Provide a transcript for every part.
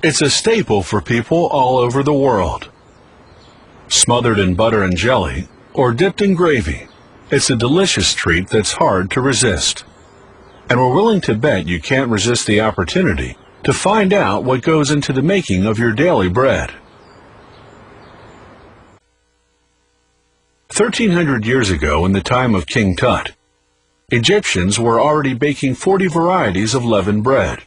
It's a staple for people all over the world. Smothered in butter and jelly, or dipped in gravy, it's a delicious treat that's hard to resist. And we're willing to bet you can't resist the opportunity to find out what goes into the making of your daily bread. 1,300 years ago, in the time of King Tut, Egyptians were already baking 40 varieties of leavened bread.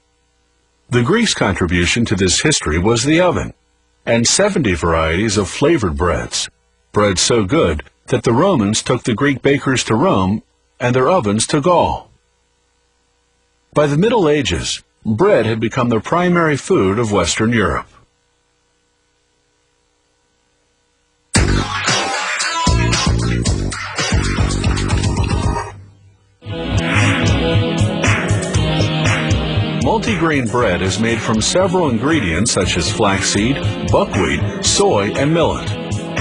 The Greeks' contribution to this history was the oven, and 70 varieties of flavored breads, bread so good that the Romans took the Greek bakers to Rome and their ovens to Gaul. By the Middle Ages, bread had become the primary food of Western Europe. Multigrain bread is made from several ingredients such as flaxseed, buckwheat, soy, and millet.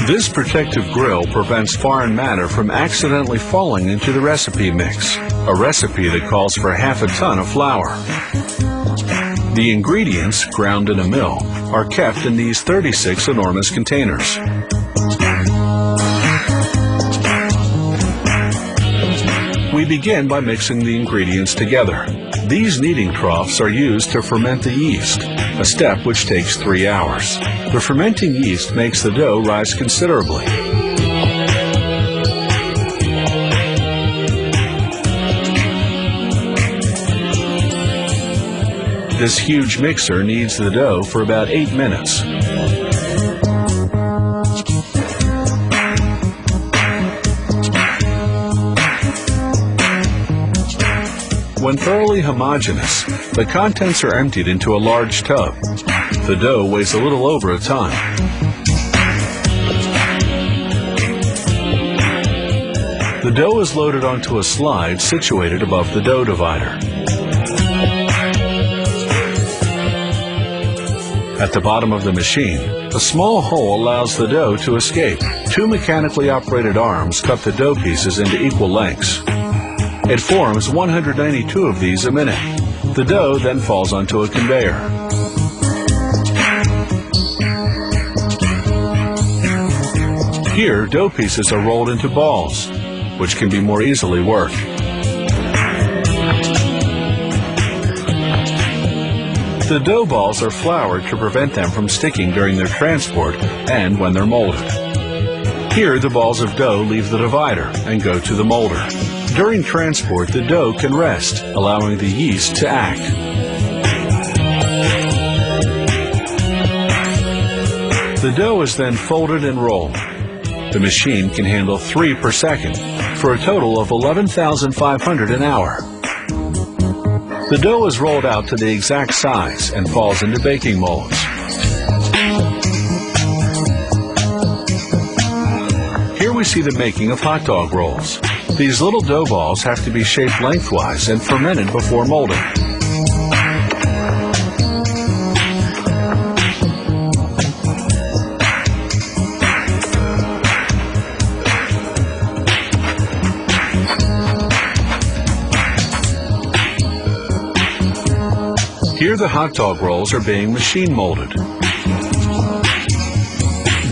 This protective grill prevents foreign matter from accidentally falling into the recipe mix, a recipe that calls for half a ton of flour. The ingredients, ground in a mill, are kept in these 36 enormous containers. We begin by mixing the ingredients together. These kneading troughs are used to ferment the yeast, a step which takes 3 hours. The fermenting yeast makes the dough rise considerably. This huge mixer kneads the dough for about 8 minutes. When thoroughly homogeneous, the contents are emptied into a large tub. The dough weighs a little over a ton. The dough is loaded onto a slide situated above the dough divider. At the bottom of the machine, a small hole allows the dough to escape. 2 mechanically operated arms cut the dough pieces into equal lengths. It forms 192 of these a minute. The dough then falls onto a conveyor. Here, dough pieces are rolled into balls, which can be more easily worked. The dough balls are floured to prevent them from sticking during their transport and when they're molded. Here, the balls of dough leave the divider and go to the molder. During transport, the dough can rest, allowing the yeast to act. The dough is then folded and rolled. The machine can handle 3 per second, for a total of 11,500 an hour. The dough is rolled out to the exact size and falls into baking molds. Here we see the making of hot dog rolls. These little dough balls have to be shaped lengthwise and fermented before molding. Here the hot dog rolls are being machine molded.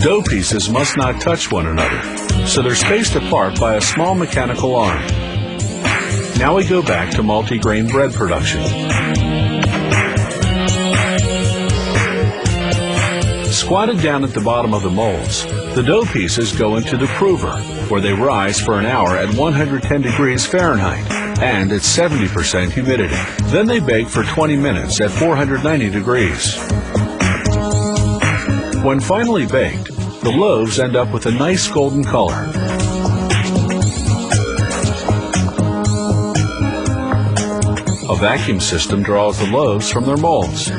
Dough pieces must not touch one another, so they're spaced apart by a small mechanical arm. Now we go back to multigrain bread production. Squatted down at the bottom of the molds, the dough pieces go into the prover, where they rise for an hour at 110 degrees Fahrenheit and at 70% humidity. Then they bake for 20 minutes at 490 degrees. When finally baked, the loaves end up with a nice golden color. A vacuum system draws the loaves from their molds.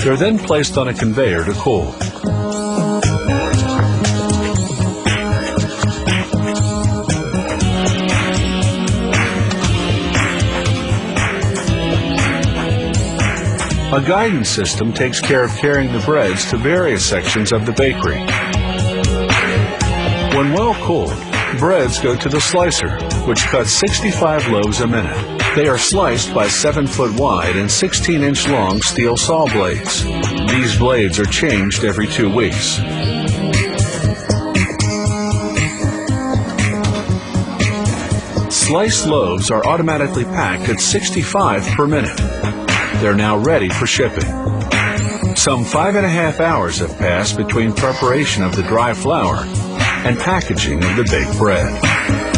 They're then placed on a conveyor to cool. A guidance system takes care of carrying the breads to various sections of the bakery. When well cooled, breads go to the slicer, which cuts 65 loaves a minute. They are sliced by 7-foot wide and 16-inch long steel saw blades. These blades are changed every 2 weeks. Sliced loaves are automatically packed at 65 per minute. They're now ready for shipping. Some 5.5 hours have passed between preparation of the dry flour and packaging of the baked bread.